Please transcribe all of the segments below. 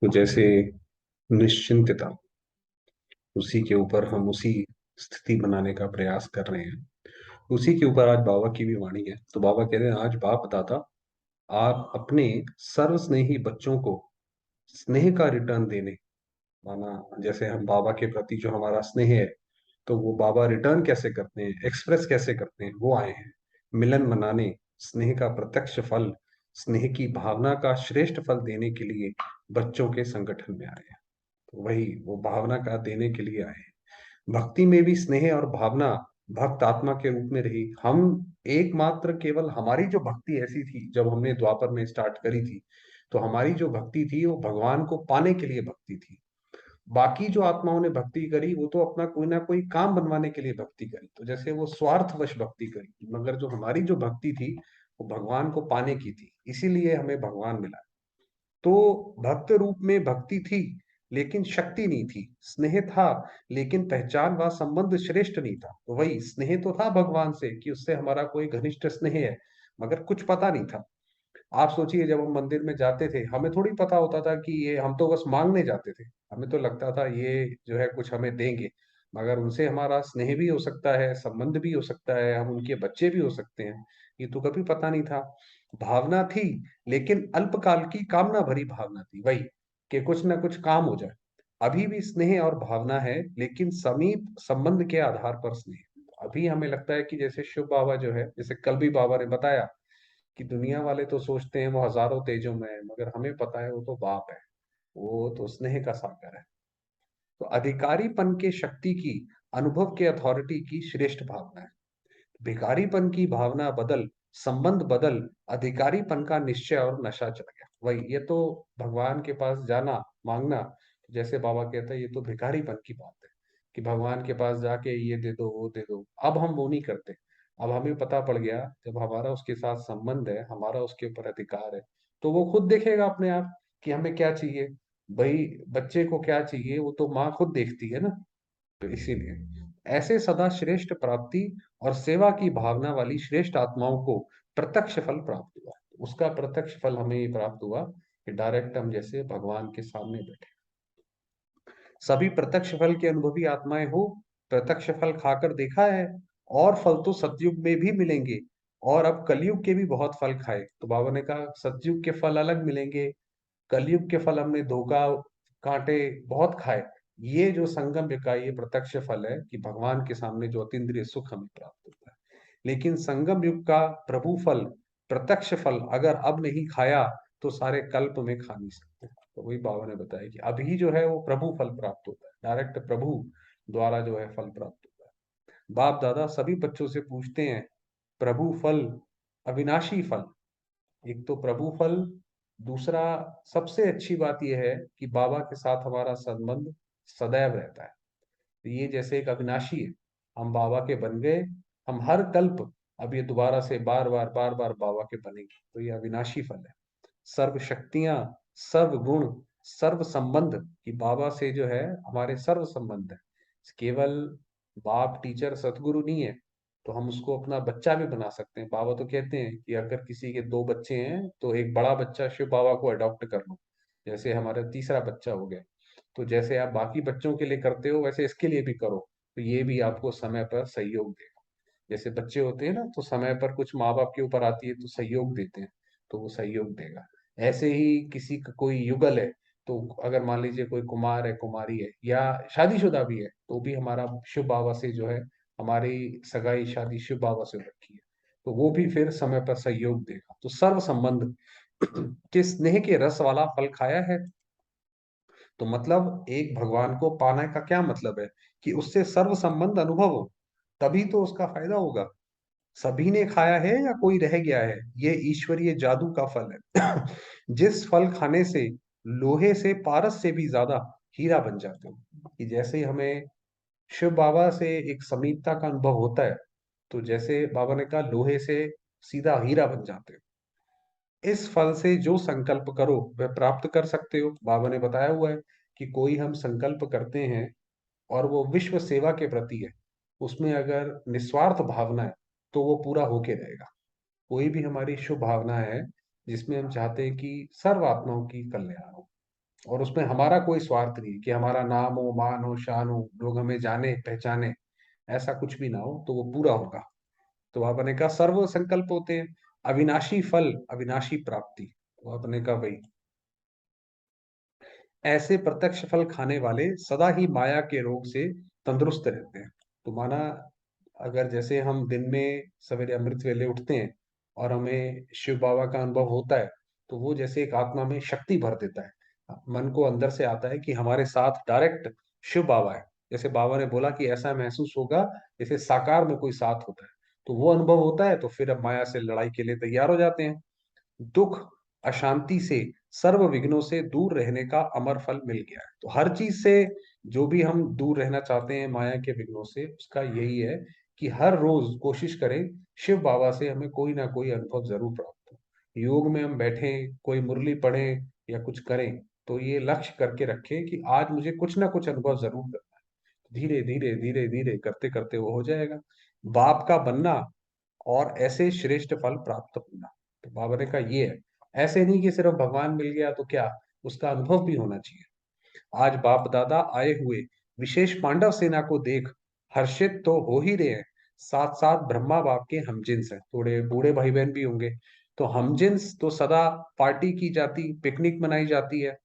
तो जैसे निश्चिंतता, उसी के ऊपर हम उसी स्थिति बनाने का प्रयास कर रहे हैं। उसी के ऊपर आज बाबा की भी वाणी है। तो बाबा कह रहे हैं, आज बाप दादा आप अपने सर्व स्नेही बच्चों को स्नेह का रिटर्न देने, माना जैसे हम बाबा के प्रति जो हमारा स्नेह है, तो वो बाबा रिटर्न कैसे करते हैं, एक्सप्रेस कैसे करते हैं, वो आए हैं मिलन मनाने, स्नेह का प्रत्यक्ष फल, स्नेह की भावना का श्रेष्ठ फल देने के लिए बच्चों के संगठन में आए हैं। तो वही वो भावना का देने के लिए आए हैं। भक्ति में भी स्नेह और भावना भक्त आत्मा के रूप में रही। हम एकमात्र केवल हमारी जो भक्ति ऐसी थी, जब हमने द्वापर में स्टार्ट करी थी, तो हमारी जो भक्ति थी वो भगवान को पाने के लिए भक्ति थी। बाकी जो आत्माओं ने भक्ति करी वो तो अपना कोई ना कोई काम बनवाने के लिए भक्ति करी, तो जैसे वो स्वार्थवश भक्ति करी, मगर जो हमारी जो भक्ति थी वो भगवान को पाने की थी, इसीलिए हमें भगवान मिला। तो भक्त रूप में भक्ति थी लेकिन शक्ति नहीं थी, स्नेह था लेकिन पहचान व संबंध श्रेष्ठ नहीं था। तो वही स्नेह तो था भगवान से कि उससे हमारा कोई घनिष्ठ स्नेह है, मगर कुछ पता नहीं था। आप सोचिए, जब हम मंदिर में जाते थे हमें थोड़ी पता होता था कि ये, हम तो बस मांगने जाते थे। हमें तो लगता था ये जो है कुछ हमें देंगे, मगर उनसे हमारा स्नेह भी हो सकता है, संबंध भी हो सकता है, हम उनके बच्चे भी हो सकते हैं। ये तो कभी पता नहीं था। भावना थी लेकिन अल्पकाल की कामना भरी भावना थी, वही कि कुछ ना कुछ काम हो जाए। अभी भी स्नेह और भावना है लेकिन समीप संबंध के आधार पर स्नेह। अभी हमें लगता है कि जैसे शिव बाबा जो है, जैसे कल भी बाबा ने बताया कि दुनिया वाले तो सोचते हैं वो हजारों तेजों में है, मगर हमें पता है वो तो बाप है, वो तो स्नेह का सागर है। तो अधिकारीपन के शक्ति की, अनुभव के अथॉरिटी की श्रेष्ठ भावना है। भिखारीपन की भावना बदल, संबंध बदल, अधिकारीपन का निश्चय और नशा चढ़ गया। वही ये तो भगवान के पास जाना, मांगना, जैसे बाबा कहता है ये तो भिखारीपन की बात है कि भगवान के पास जाके ये दे दो वो दे दो। अब हम वो नहीं करते। अब हमें पता पड़ गया, जब हमारा उसके साथ संबंध है, हमारा उसके ऊपर अधिकार है, तो वो खुद देखेगा अपने आप कि हमें क्या चाहिए। भाई बच्चे को क्या चाहिए वो तो माँ खुद देखती है ना। तो इसीलिए ऐसे सदा श्रेष्ठ प्राप्ति और सेवा की भावना वाली श्रेष्ठ आत्माओं को प्रत्यक्ष फल प्राप्त हुआ। उसका प्रत्यक्ष फल हमें ये प्राप्त हुआ कि डायरेक्ट हम जैसे भगवान के सामने बैठे। सभी प्रत्यक्ष फल के अनुभवी आत्माएं हो, प्रत्यक्ष फल खाकर देखा है। और फल तो सतयुग में भी मिलेंगे, और अब कलयुग के भी बहुत फल खाए। तो बाबा ने कहा सतयुग के फल अलग मिलेंगे, कलयुग के फल हमने धोखा, कांटे बहुत खाए। ये जो संगम युग का ये प्रत्यक्ष फल है कि भगवान के सामने जो अतीन्द्रिय सुख हमें प्राप्त होता है। लेकिन संगम युग का प्रभु फल, प्रत्यक्ष फल अगर अब नहीं खाया तो सारे कल्प में खा नहीं सकते। तो वही बाबा ने बताया कि अभी जो है वो प्रभु फल प्राप्त होता है, डायरेक्ट प्रभु द्वारा जो है फल प्राप्त होता है। बाप दादा सभी बच्चों से पूछते हैं, प्रभु फल, अविनाशी फल, एक तो प्रभु फल, दूसरा सबसे अच्छी बात यह है कि बाबा के साथ हमारा संबंध सदैव रहता है। तो ये जैसे एक अविनाशी है, हम बाबा के बन गए, हम हर कल्प अब ये दोबारा से बार बार बाबा के बनेंगे, तो ये अविनाशी फल है। सर्व शक्तियां, सर्व गुण, सर्व संबंध, कि बाबा से जो है हमारे सर्व संबंध है। केवल बाप टीचर सतगुरु नहीं है, तो हम उसको अपना बच्चा भी बना सकते हैं। बाबा तो कहते हैं कि अगर किसी के दो बच्चे हैं तो एक बड़ा बच्चा शिव बाबा को अडॉप्ट कर लो, जैसे हमारा तीसरा बच्चा हो गया। तो जैसे आप बाकी बच्चों के लिए करते हो वैसे इसके लिए भी करो, तो ये भी आपको समय पर सहयोग देगा। जैसे बच्चे होते हैं ना, तो समय पर कुछ माँ बाप के ऊपर आती है तो सहयोग देते हैं, तो वो सहयोग देगा। ऐसे ही किसी का कोई युगल है, तो अगर मान लीजिए कोई कुमार है, कुमारी है, या शादीशुदा भी है, तो भी हमारा शिव बाबा से जो है, हमारी सगाई शादी शिव बाबा से हो रखी है, तो वो भी फिर समय पर सहयोग देगा। तो सर्व संबंध के स्नेह के रस वाला फल खाया है। तो मतलब एक भगवान को पाने का क्या मतलब है कि उससे सर्व संबंध अनुभव हो, तभी तो उसका फायदा होगा। सभी ने खाया है या कोई रह गया है, ये ईश्वरीय जादू का फल है। जिस फल खाने से लोहे से पारस से भी ज्यादा हीरा बन जाते हो, कि जैसे हमें शिव बाबा से एक समीपता का अनुभव होता है, तो जैसे बाबा ने कहा लोहे से सीधा हीरा बन जाते हो। इस फल से जो संकल्प करो वह प्राप्त कर सकते हो। बाबा ने बताया हुआ है कि कोई हम संकल्प करते हैं और वो विश्व सेवा के प्रति है, उसमें अगर निस्वार्थ भावना है तो वो पूरा होके रहेगा। कोई भी हमारी शुभ भावना है जिसमें हम चाहते हैं कि सर्व आत्माओं की कल्याण हो, और उसमें हमारा कोई स्वार्थ नहीं कि हमारा नाम हो, मान हो, शान हो, लोग हमें जाने पहचाने, ऐसा कुछ भी ना हो, तो वो पूरा होगा। तो बाबा ने कहा सर्व संकल्प होते हैं, अविनाशी फल अविनाशी प्राप्ति। तो बाबा ने कहा भाई ऐसे प्रत्यक्ष फल खाने वाले सदा ही माया के रोग से तंदुरुस्त रहते हैं। तो माना अगर जैसे हम दिन में सवेरे अमृत वेले उठते हैं और हमें शिव बाबा का अनुभव होता है, तो वो जैसे एक आत्मा में शक्ति भर देता है। मन को अंदर से आता है कि हमारे साथ डायरेक्ट शिव बाबा है। जैसे बाबा ने बोला कि ऐसा महसूस होगा जैसे साकार में कोई साथ होता है। तो वो अनुभव होता है, तो फिर अब माया से लड़ाई के लिए तैयार हो जाते हैं। दुख अशांति से सर्व विघ्नों से दूर रहने का अमर फल मिल गया है। तो हर चीज से जो भी हम दूर रहना चाहते हैं माया के विघ्नों से, उसका यही है कि हर रोज कोशिश करें शिव बाबा से हमें कोई ना कोई अनुभव जरूर प्राप्त हो। योग में हम बैठें, कोई मुरली पढ़ें या कुछ करें, तो ये लक्ष्य करके रखें कि आज मुझे कुछ ना कुछ अनुभव जरूर करना है। धीरे धीरे धीरे धीरे करते करते वो हो जाएगा। बाप का बनना और ऐसे श्रेष्ठ फल प्राप्त होना। तो बाबा ने कहा ये है, ऐसे नहीं कि सिर्फ भगवान मिल गया तो क्या, उसका अनुभव भी होना चाहिए। आज बाप दादा आए हुए विशेष पांडव सेना को देख हर्षित तो हो ही रहे हैं, साथ साथ ब्रह्मा बाप के हमजिन्स हैं, थोड़े बूढ़े भाई बहन भी होंगे। तो हमजिन्स तो सदा पार्टी की जाती, पिकनिक मनाई जाती है।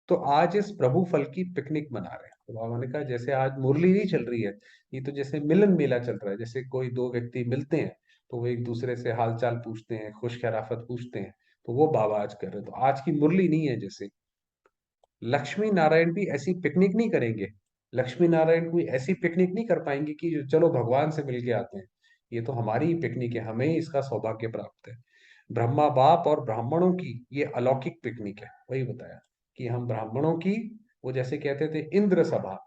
तो आज इस प्रभु फल की पिकनिक मना रहे हैं। तो बाबा ने कहा जैसे आज मुरली नहीं चल रही है, ये तो जैसे मिलन मेला चल रहा है। जैसे कोई दो व्यक्ति मिलते हैं तो वो एक दूसरे से हालचाल पूछते हैं, खुश खैराफत पूछते हैं, तो वो बाबा आज कर रहे हैं। तो आज की मुरली नहीं है। जैसे लक्ष्मी नारायण भी ऐसी पिकनिक नहीं करेंगे। लक्ष्मी नारायण कोई ऐसी पिकनिक नहीं कर पाएंगे कि चलो भगवान से मिल के आते हैं। ये तो हमारी ही पिकनिक है, हमें ही इसका सौभाग्य प्राप्त है। ब्रह्मा बाप और ब्राह्मणों की ये अलौकिक पिकनिक है। वही बताया कि हम ब्राह्मणों की, वो जैसे कहते थे इंद्र सभा,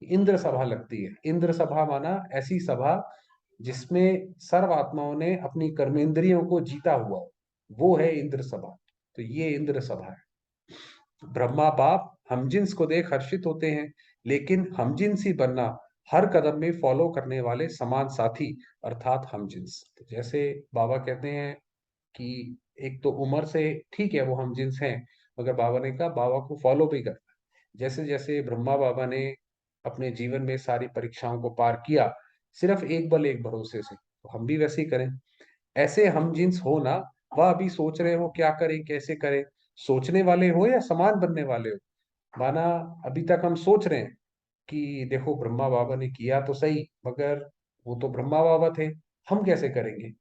इंद्र सभा लगती है। इंद्र सभा माना ऐसी सभा जिसमें सर्व आत्माओं ने अपनी कर्मेंद्रियों को जीता हुआ हो, वो है इंद्र सभा। तो ये इंद्र सभा है। ब्रह्मा बाप हमजिन्स को देख हर्षित होते हैं, लेकिन हमजिन्स ही बनना हर कदम में फॉलो करने वाले समान साथी अर्थात हमजिन्स। तो जैसे बाबा कहते हैं कि एक तो उम्र से ठीक है वो हमजिन्स हैं, मगर बाबा ने कहा बाबा को फॉलो भी करना है। जैसे जैसे ब्रह्मा बाबा ने अपने जीवन में सारी परीक्षाओं को पार किया सिर्फ एक बल एक भरोसे से, तो हम भी वैसे ही करें। ऐसे हम जिन्स हो ना, वह अभी सोच रहे हो क्या करें कैसे करें, सोचने वाले हो या समान बनने वाले हो। माना अभी तक हम सोच रहे हैं कि देखो ब्रह्मा बाबा ने किया तो सही, मगर वो तो ब्रह्मा बाबा थे, हम कैसे करेंगे,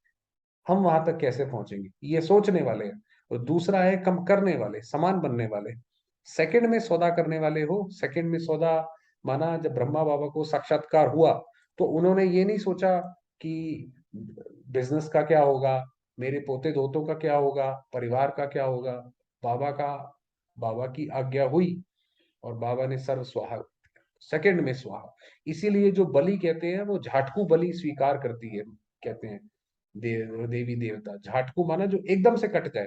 हम वहां तक कैसे पहुंचेंगे, ये सोचने वाले हैं। और दूसरा है कम करने वाले, समान बनने वाले, सेकंड में सौदा करने वाले हो। सेकंड में सौदा माना जब ब्रह्मा बाबा को साक्षात्कार हुआ तो उन्होंने ये नहीं सोचा कि बिजनेस का क्या होगा, मेरे पोते दोतों का क्या होगा, परिवार का क्या होगा। बाबा का, बाबा की आज्ञा हुई और बाबा ने सर्व स्वाहा, सेकंड में स्वाहा। इसीलिए जो बलि कहते हैं वो झाटकू बलि स्वीकार करती है, कहते हैं देवी देवता। झाटकू माना जो एकदम से कट जाए।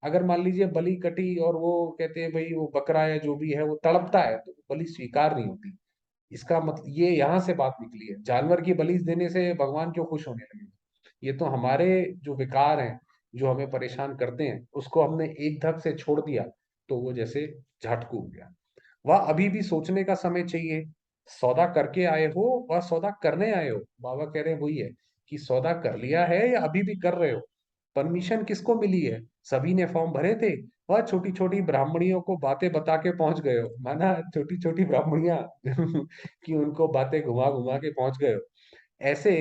अगर मान लीजिए बलि कटी और वो कहते हैं भाई वो बकरा या जो भी है वो तड़पता है, तो बलि स्वीकार नहीं होती। इसका मतलब ये यहाँ से बात निकली है, जानवर की बलि देने से भगवान क्यों खुश होने लगे। ये तो हमारे जो विकार हैं जो हमें परेशान करते हैं उसको हमने एक धक से छोड़ दिया, तो वो जैसे झाटकू हो गया। वह अभी भी सोचने का समय चाहिए। सौदा करके आए हो वह सौदा करने आए हो, बाबा कह रहे हैं वही है कि सौदा कर लिया है या अभी भी कर रहे हो। परमिशन किसको मिली है, सभी ने फॉर्म भरे थे, वह छोटी छोटी ब्राह्मणियों को बातें बता के पहुंच गए हो। माना छोटी छोटी ब्राह्मणियां कि उनको बातें घुमा घुमा के पहुंच गए हो। ऐसे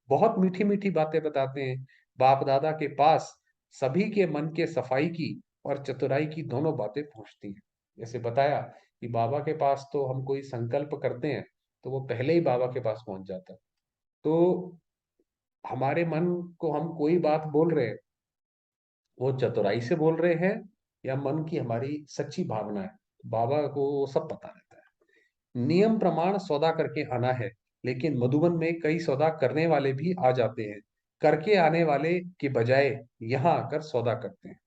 बहुत मीठी मीठी बातें बताते हैं बाप दादा के पास। सभी के मन के सफाई की और चतुराई की दोनों बातें पहुंचती हैं। जैसे बताया कि बाबा के पास तो हम कोई संकल्प करते हैं तो वो पहले ही बाबा के पास पहुंच जाता है। तो हमारे मन को हम कोई बात बोल रहे हैं, वो चतुराई से बोल रहे हैं या मन की हमारी सच्ची भावना है, बाबा को वो सब पता रहता है। नियम प्रमाण सौदा करके आना है, लेकिन मधुबन में कई सौदा करने वाले भी आ जाते हैं, करके आने वाले के बजाय यहाँ आकर सौदा करते हैं।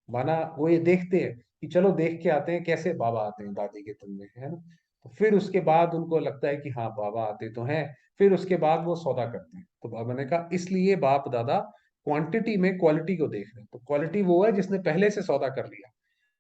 माना वो ये देखते हैं कि चलो देख के आते हैं कैसे बाबा आते हैं दादी के तुम में, है ना। तो फिर उसके बाद उनको लगता है कि हाँ बाबा आते तो हैं, फिर उसके बाद वो सौदा करते हैं। तो बाबा ने कहा इसलिए बाप दादा क्वांटिटी में क्वालिटी को देख रहे हैं। तो क्वालिटी वो है जिसने पहले से सौदा कर लिया।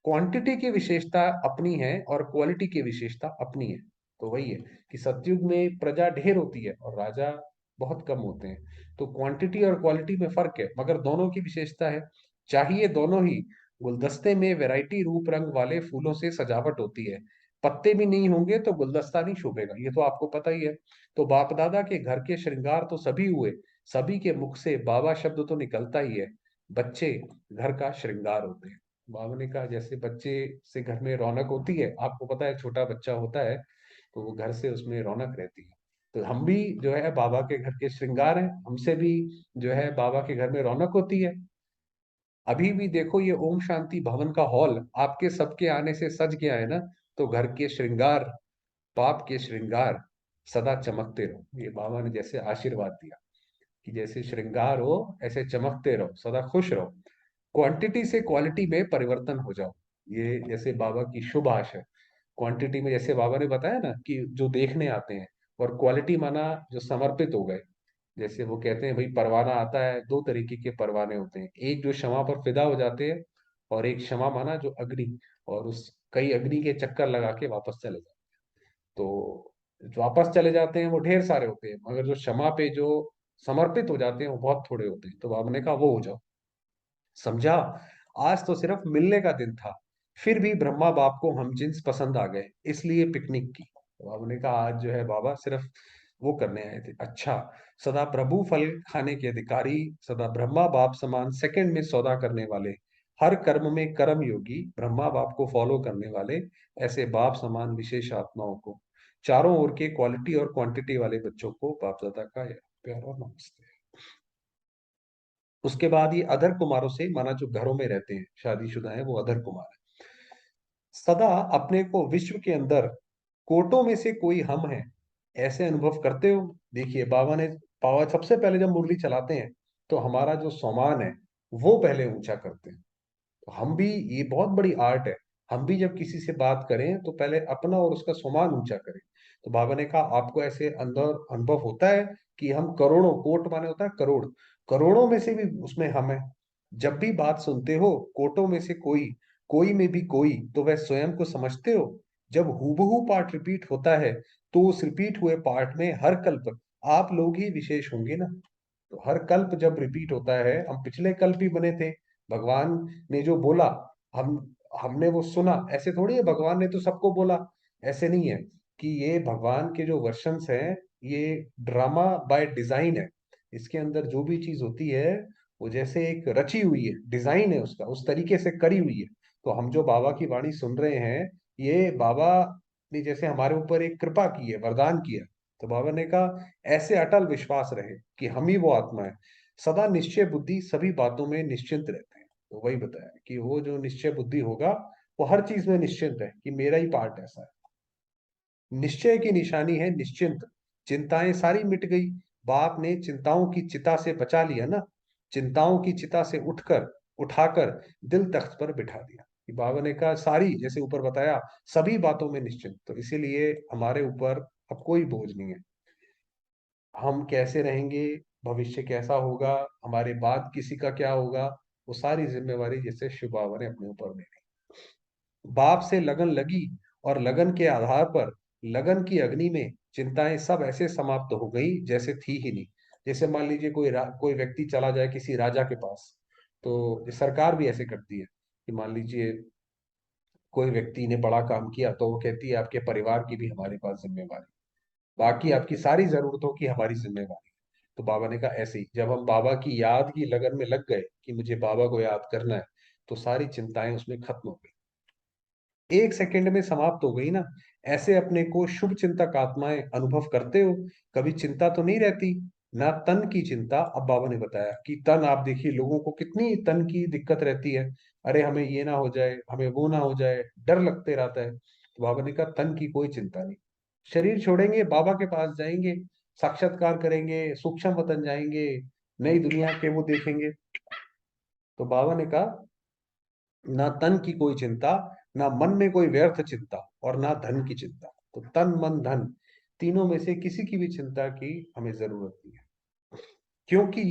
क्वांटिटी की विशेषता अपनी है और क्वालिटी की विशेषता अपनी है। तो वही है कि सतयुग में प्रजा ढेर होती है और राजा बहुत कम होते हैं। तो क्वांटिटी और क्वालिटी में फर्क है, मगर दोनों की विशेषता है। चाहिए दोनों ही। गुलदस्ते में वैरायटी रूप रंग वाले फूलों से सजावट होती है। पत्ते भी नहीं होंगे तो गुलदस्ता नहीं शोभेगा, ये तो आपको पता ही है। तो बाप दादा के घर के श्रृंगार तो सभी हुए, सभी के मुख से बाबा शब्द तो निकलता ही है। बच्चे घर का श्रृंगार होते हैं। बाबा ने कहा जैसे बच्चे से घर में रौनक होती है, आपको पता है छोटा बच्चा होता है तो वो घर से उसमें रौनक रहती है। तो हम भी जो है बाबा के घर के श्रृंगार हैं, हमसे भी जो है बाबा के घर में रौनक होती है। अभी भी देखो ये ओम शांति भवन का हॉल आपके सबके आने से सज गया है ना। तो घर के श्रृंगार, बाप के श्रृंगार सदा चमकते रहो। ये बाबा ने जैसे आशीर्वाद दिया कि जैसे श्रृंगार हो ऐसे चमकते रहो, सदा खुश रहो। क्वांटिटी से क्वालिटी में परिवर्तन हो जाओ। ये जैसे बाबा की शुभ आशा है। क्वांटिटी में जैसे बाबा ने बताया ना कि जो देखने आते हैं, और क्वालिटी माना जो समर्पित हो गए। जैसे वो कहते हैं भाई परवाना आता है, दो तरीके के परवाने होते हैं, एक जो क्षमा पर फिदा हो जाते हैं, और एक क्षमा माना जो अग्नि, और उस कई अग्नि के चक्कर लगा के वापस चले जाते हैं। तो जो वापस चले जाते हैं वो ढेर सारे होते हैं, मगर जो क्षमा पे जो समर्पित हो जाते हैं वो बहुत थोड़े होते हैं। तो बाबा ने कहा वो हो जाओ। समझा। आज तो सिर्फ मिलने का दिन था, फिर भी ब्रह्मा बाप को हम जिन्स पसंद आ गए, इसलिए पिकनिक की। तो बाबा ने कहा आज जो है बाबा सिर्फ वो करने आए थे। अच्छा। सदा प्रभु फल खाने के अधिकारी, सदा ब्रह्मा बाप समान सेकंड में सौदा करने वाले, हर कर्म में कर्म योगी, ब्रह्मा बाप को फॉलो करने वाले, ऐसे बाप समान विशेष आत्माओं को, चारों ओर के क्वालिटी और क्वांटिटी वाले बच्चों को बाप दादा का प्यारा नमस्ते। उसके बाद ये अधर कुमारों से माना जो घरों में रहते हैं, शादीशुदा है, वो अधर कुमार है। सदा अपने को विश्व के अंदर कोटों में से कोई हम है ऐसे अनुभव करते हो। देखिए बाबा ने पावा सबसे पहले जब मुरली चलाते हैं तो हमारा जो सम्मान है वो पहले ऊंचा करते हैं। तो हम भी, ये बहुत बड़ी आर्ट है, हम भी जब किसी से बात करें तो पहले अपना और उसका सम्मान ऊंचा करें। तो बाबा ने कहा आपको ऐसे अंदर अनुभव होता है कि हम करोड़ों, कोट माने होता है करोड़, करोड़ों में से भी उसमें हम है। जब भी बात सुनते हो कोटों में से कोई, कोई में भी कोई, तो वह स्वयं को समझते हो। जब हूबहू पार्ट रिपीट होता है तो उस रिपीट हुए पार्ट में हर कल्प आप लोग ही विशेष होंगे ना। तो हर कल्प जब रिपीट होता है, हम पिछले कल्प ही बने थे। भगवान ने जो बोला, हम हमने वो सुना, ऐसे थोड़ी है भगवान ने तो सबको बोला। ऐसे नहीं है कि ये भगवान के जो वर्शंस हैं, ये ड्रामा बाय डिजाइन है। इसके अंदर जो भी चीज होती है वो जैसे एक रची हुई है, डिजाइन है उसका, उस तरीके से करी हुई है। तो हम जो बाबा की वाणी सुन रहे हैं, ये बाबा ने जैसे हमारे ऊपर एक कृपा की है, वरदान किया। तो बाबा ने कहा ऐसे अटल विश्वास रहे कि हम ही वो आत्मा है। सदा निश्चय बुद्धि सभी बातों में निश्चिंत रहते हैं। तो वही बताया कि वो जो निश्चय बुद्धि होगा वो हर चीज में निश्चिंत है कि मेरा ही पार्ट ऐसा है। निश्चय की निशानी है निश्चिंत। चिंताएं सारी मिट गई। बाप ने चिंताओं की चिता से बचा लिया ना। चिंताओं की चिता से उठाकर दिल तख्त पर बिठा दिया। कि बाबा ने कहा सारी, जैसे ऊपर बताया, सभी बातों में निश्चिंत। तो इसीलिए हमारे ऊपर अब कोई बोझ नहीं है। हम कैसे रहेंगे, भविष्य कैसा होगा, हमारे बाद किसी का क्या होगा, वो सारी जिम्मेवारी जैसे शिव बाबा ने अपने ऊपर ले ली। बाप से लगन लगी और लगन के आधार पर लगन की अग्नि में चिंताएं सब ऐसे समाप्त हो गई जैसे थी ही नहीं। जैसे मान लीजिए कोई व्यक्ति चला जाए किसी राजा के पास, तो ये सरकार भी ऐसे करती है कि मान लीजिए कोई व्यक्ति ने बड़ा काम किया तो वो कहती है आपके परिवार की भी हमारे पास जिम्मेवारी, बाकी आपकी सारी जरूरतों की हमारी जिम्मेवारी। तो बाबा ने कहा ऐसे ही जब हम बाबा की याद की लगन में लग गए कि मुझे बाबा को याद करना है, तो सारी चिंताएं उसमें खत्म हो गई, एक सेकंड में समाप्त हो गई ना। ऐसे अपने को शुभ चिंतक आत्माएं अनुभव करते हो। कभी चिंता तो नहीं रहती ना, तन की चिंता। अब बाबा ने बताया कि तन, आप देखिए लोगों को कितनी तन की दिक्कत रहती है। अरे हमें ये ना हो जाए, हमें वो ना हो जाए, डर लगते रहता है। तो बाबा ने कहा तन की कोई चिंता नहीं। शरीर छोड़ेंगे, बाबा के पास जाएंगे, साक्षात्कार करेंगे, सूक्ष्म वतन जाएंगे, नई दुनिया के वो देखेंगे। तो बाबा ने कहा ना तन की कोई चिंता, ना मन में कोई व्यर्थ चिंता, और ना धन की चिंता। तो तन मन धन तीनों में से किसी की भी चिंता की हमें जरूरत नहीं है, क्योंकि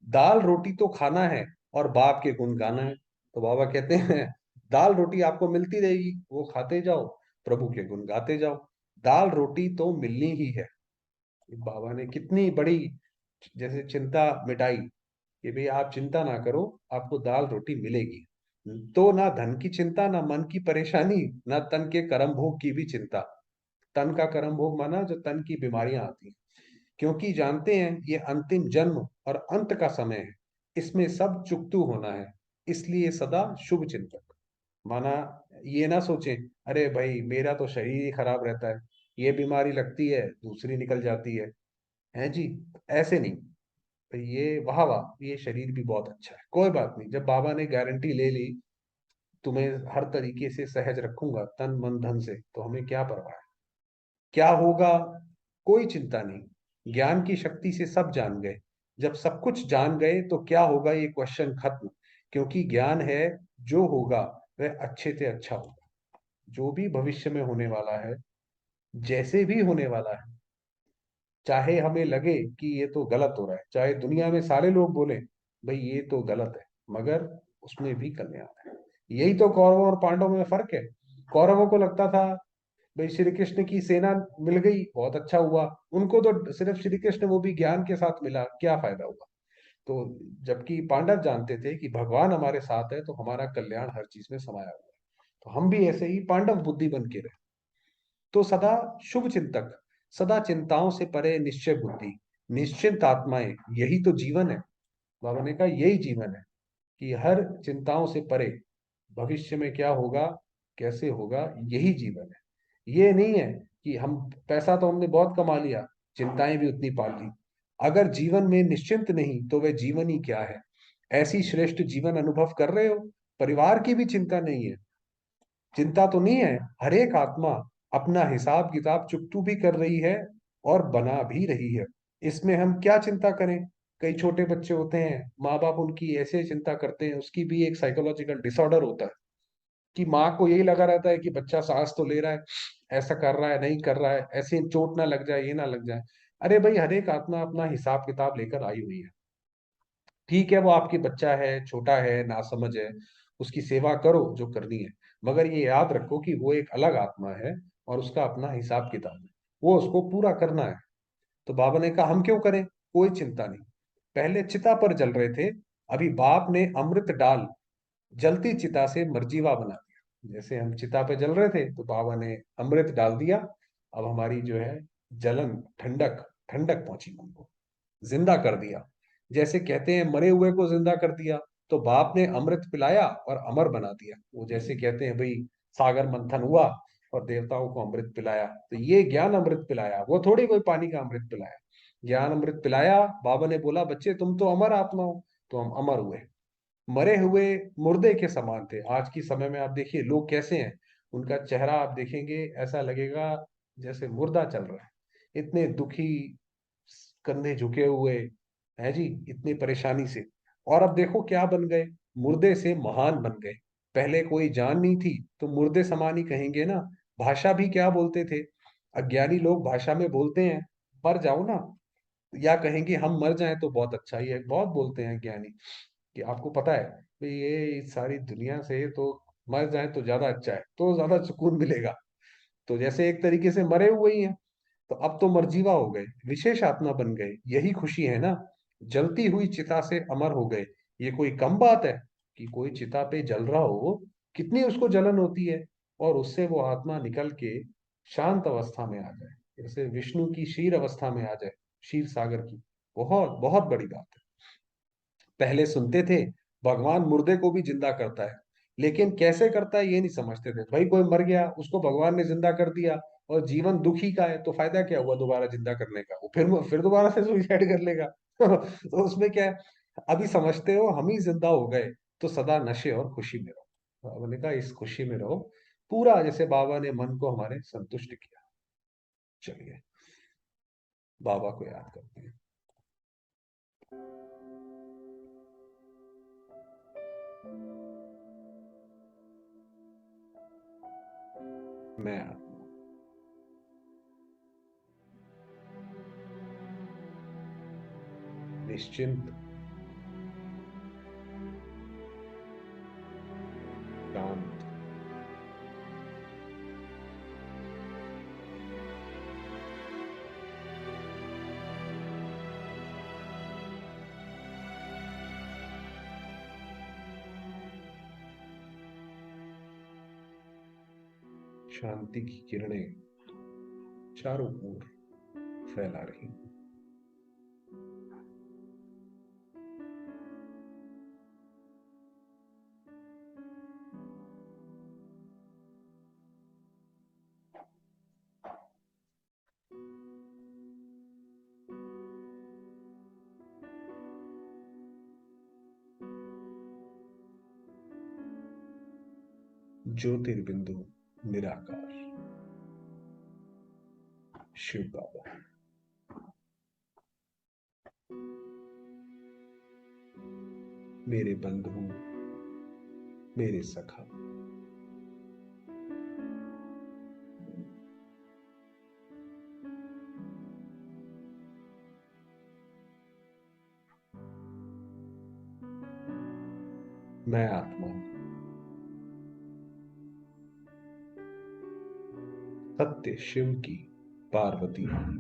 दाल रोटी तो खाना है और बाप के गुण गाना है। तो बाबा कहते हैं दाल रोटी आपको मिलती रहेगी, वो खाते जाओ, प्रभु के गुण गाते जाओ। दाल रोटी तो मिलनी ही है। बाबा ने कितनी बड़ी जैसे चिंता मिटाई कि भाई आप चिंता ना करो, आपको दाल रोटी मिलेगी। तो ना धन की चिंता, ना मन की परेशानी, ना तन के कर्म भोग की भी चिंता। तन का कर्म भोग माना जो तन की बीमारियां आती हैं, क्योंकि जानते हैं ये अंतिम जन्म और अंत का समय है, इसमें सब चुकतू होना है, इसलिए सदा शुभ चिंतक। माना ये ना सोचें अरे भाई मेरा तो शरीर ही खराब रहता है, ये बीमारी लगती है दूसरी निकल जाती है जी, ऐसे नहीं। तो ये वाह वाह, ये शरीर भी बहुत अच्छा है, कोई बात नहीं, जब बाबा ने गारंटी ले ली तुम्हें हर तरीके से सहज रखूंगा तन मन धन से, तो हमें क्या परवाह है, क्या होगा कोई चिंता नहीं। ज्ञान की शक्ति से सब जान गए, जब सब कुछ जान गए तो क्या होगा ये क्वेश्चन खत्म, क्योंकि ज्ञान है जो होगा वह अच्छे से अच्छा होगा। जो भी भविष्य में होने वाला है, जैसे भी होने वाला है, चाहे हमें लगे कि ये तो गलत हो रहा है, चाहे दुनिया में सारे लोग बोले भाई ये तो गलत है, मगर उसमें भी कल्याण है। यही तो कौरवों और पांडवों में फर्क है। कौरवों को लगता था भाई श्री कृष्ण की सेना मिल गई बहुत अच्छा हुआ, उनको तो सिर्फ श्री कृष्ण, वो भी ज्ञान के साथ मिला, क्या फायदा हुआ। तो जबकि पांडव जानते थे कि भगवान हमारे साथ है तो हमारा कल्याण हर चीज में समाया हुआ है, तो हम भी ऐसे ही पांडव बुद्धि बन के रहे। तो सदा शुभ चिंतक, सदा चिंताओं से परे निश्चय बुद्धि, निश्चिंत आत्माएं, यही तो जीवन है। बाबा ने कहा यही जीवन है कि हर चिंताओं से परे, भविष्य में क्या होगा कैसे होगा, यही जीवन है। ये नहीं है कि हम पैसा तो हमने बहुत कमा लिया, चिंताएं भी उतनी पाल ली। अगर जीवन में निश्चिंत नहीं तो वह जीवन ही क्या है। ऐसी श्रेष्ठ जीवन अनुभव कर रहे हो, परिवार की भी चिंता नहीं है, चिंता तो नहीं है, हर एक आत्मा अपना हिसाब किताब चुकतू भी कर रही है और बना भी रही है। इसमें हम क्या चिंता करें। कई छोटे बच्चे होते हैं, माँ बाप उनकी ऐसे चिंता करते हैं, उसकी भी एक साइकोलॉजिकल डिसऑर्डर होता है कि माँ को यही लगा रहता है कि बच्चा सांस तो ले रहा है, ऐसा कर रहा है नहीं कर रहा है, ऐसे चोट ना लग जाए, ये ना लग जाए। अरे भाई हर एक आत्मा अपना हिसाब किताब लेकर आई हुई है। ठीक है वो आपकी बच्चा है, छोटा है, नासमझ है, उसकी सेवा करो जो करनी है, मगर ये याद रखो कि वो एक अलग आत्मा है और उसका अपना हिसाब किताब है, वो उसको पूरा करना है। तो बाबा ने कहा हम क्यों करें, कोई चिंता नहीं। पहले चिता पर जल रहे थे, अभी बाप ने अमृत डाल जलती चिता से मर्जीवा बना दिया। जैसे हम चिता पे जल रहे थे तो बाबा ने अमृत डाल दिया, अब हमारी जो है जलन, ठंडक, ठंडक पहुंची मन को, जिंदा कर दिया। जैसे कहते हैं मरे हुए को जिंदा कर दिया, तो बाप ने अमृत पिलाया और अमर बना दिया। वो जैसे कहते हैं भाई सागर मंथन हुआ और देवताओं को अमृत पिलाया, तो ये ज्ञान अमृत पिलाया, वो थोड़ी कोई पानी का अमृत पिलाया। ज्ञान अमृत पिलाया, बाबा ने बोला बच्चे तुम तो अमर आत्मा हो, तो हम अमर हुए। मरे हुए मुर्दे के समान थे। आज की समय में आप देखिए लोग कैसे हैं, उनका चेहरा आप देखेंगे ऐसा लगेगा जैसे मुर्दा चल रहा है, इतने दुखी, कंधे झुके हुए है जी, इतनी परेशानी से। और अब देखो क्या बन गए, मुर्दे से महान बन गए। पहले कोई जान नहीं थी तो मुर्दे समान ही कहेंगे ना। भाषा भी क्या बोलते थे, अज्ञानी लोग भाषा में बोलते हैं मर जाओ ना, या कहेंगे हम मर जाएं तो बहुत अच्छा ही है, बहुत बोलते हैं ज्ञानी कि आपको पता है कि ये इस सारी दुनिया से तो मर जाए तो ज्यादा अच्छा है, तो ज्यादा सुकून मिलेगा। तो जैसे एक तरीके से मरे हुए ही हैं, तो अब तो मर्जीवा हो गए, विशेष आत्मा बन गए, यही खुशी है ना। जलती हुई चिता से अमर हो गए, ये कोई कम बात है कि कोई चिता पे जल रहा हो, कितनी उसको जलन होती है, और उससे वो आत्मा निकल के शांत अवस्था में आ जाए, जैसे विष्णु की क्षीर अवस्था में आ जाए, क्षीर सागर की, बहुत बहुत बड़ी बात है। पहले सुनते थे भगवान मुर्दे को भी जिंदा करता है, लेकिन कैसे करता है ये नहीं समझते थे। भाई कोई मर गया उसको भगवान ने जिंदा कर दिया और जीवन दुखी का है, तो फायदा क्या हुआ दोबारा जिंदा करने का, वो फिर दोबारा से सुसाइड कर लेगा तो उसमें क्या है। अभी समझते हो हम ही जिंदा हो गए, तो सदा नशे और खुशी में रहो। बाबा ने कहा इस खुशी में रहो पूरा, जैसे बाबा ने मन को हमारे संतुष्ट किया। चलिए बाबा को याद करते हैं। मैं आत्मा, निश्चिंत, शांत, शांति की किरणें चारों ओर फैला रही हूं। ज्योतिर्बिंदु निराकार शिव बाबा, मेरे बंधु, मेरे सखा, मैं आत्मा सत्य शिव की पार्वती हूं।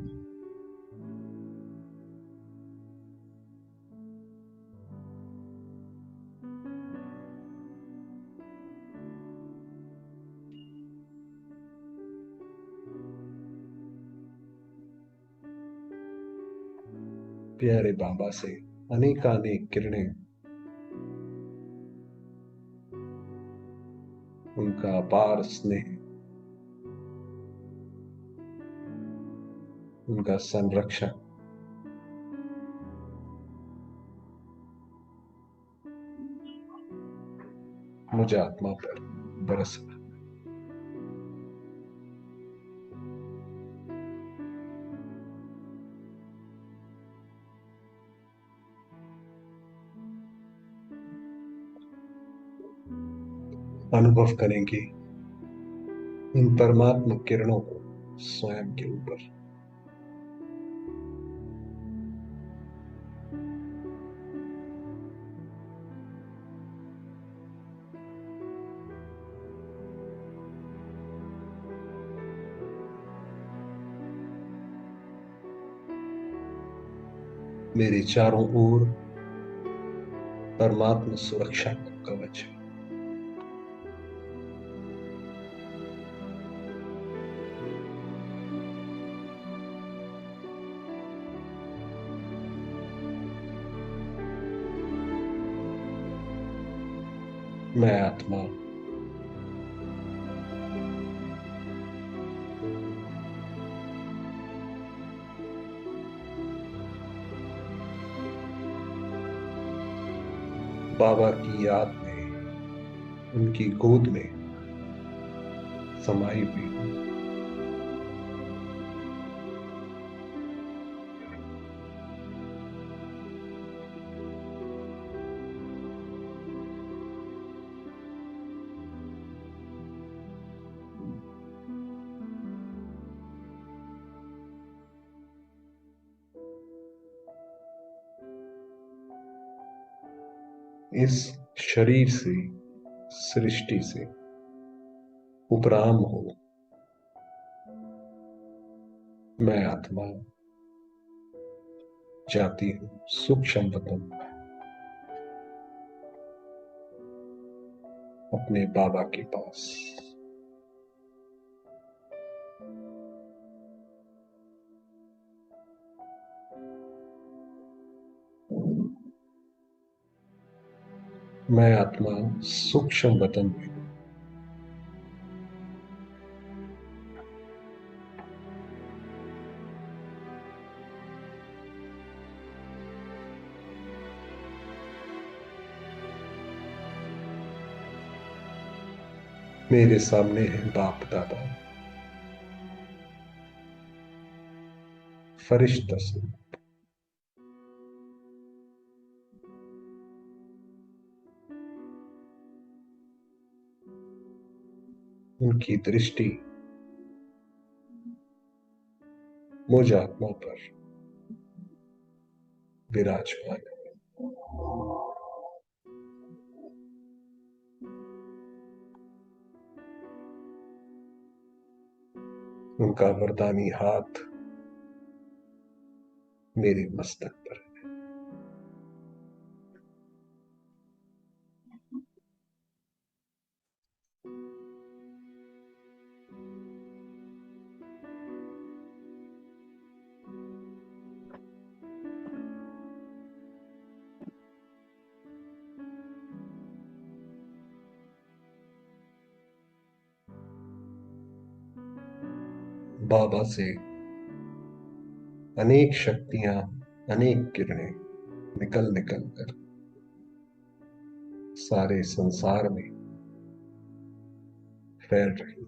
प्यारे बाबा से अनेकानेक किरणें, उनका अपार स्नेह, उनका संरक्षण मुझे आत्मा पर बरस रहा। अनुभव करेंगे इन परमात्मा किरणों को स्वयं के ऊपर। मेरे चारों ओर परमात्मा सुरक्षा का कवच है। मैं आत्मा बाबा की याद में, उनकी गोद में समाई हुई हूं। इस शरीर से, सृष्टि से उपराम हो, मैं आत्मा जाती हूं सूक्ष्म वतन अपने बाबा के पास। मैं आत्मा सूक्ष्म वतन में हूं। मेरे सामने है बाप दादा, फरिश्ता से उनकी दृष्टि मुझ आत्मा पर विराजमान है। उनका वरदानी हाथ मेरे मस्तक पर है। बाबा से अनेक शक्तियां, अनेक किरणें निकल निकल कर सारे संसार में फैल रही।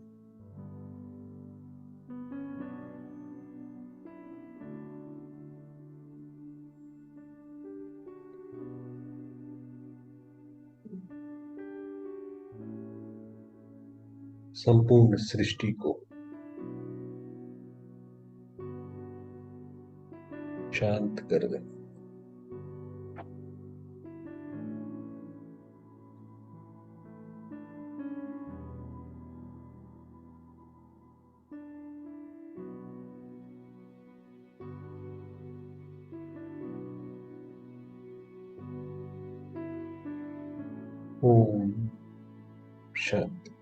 संपूर्ण सृष्टि को शांत कर दे। ओम शांति।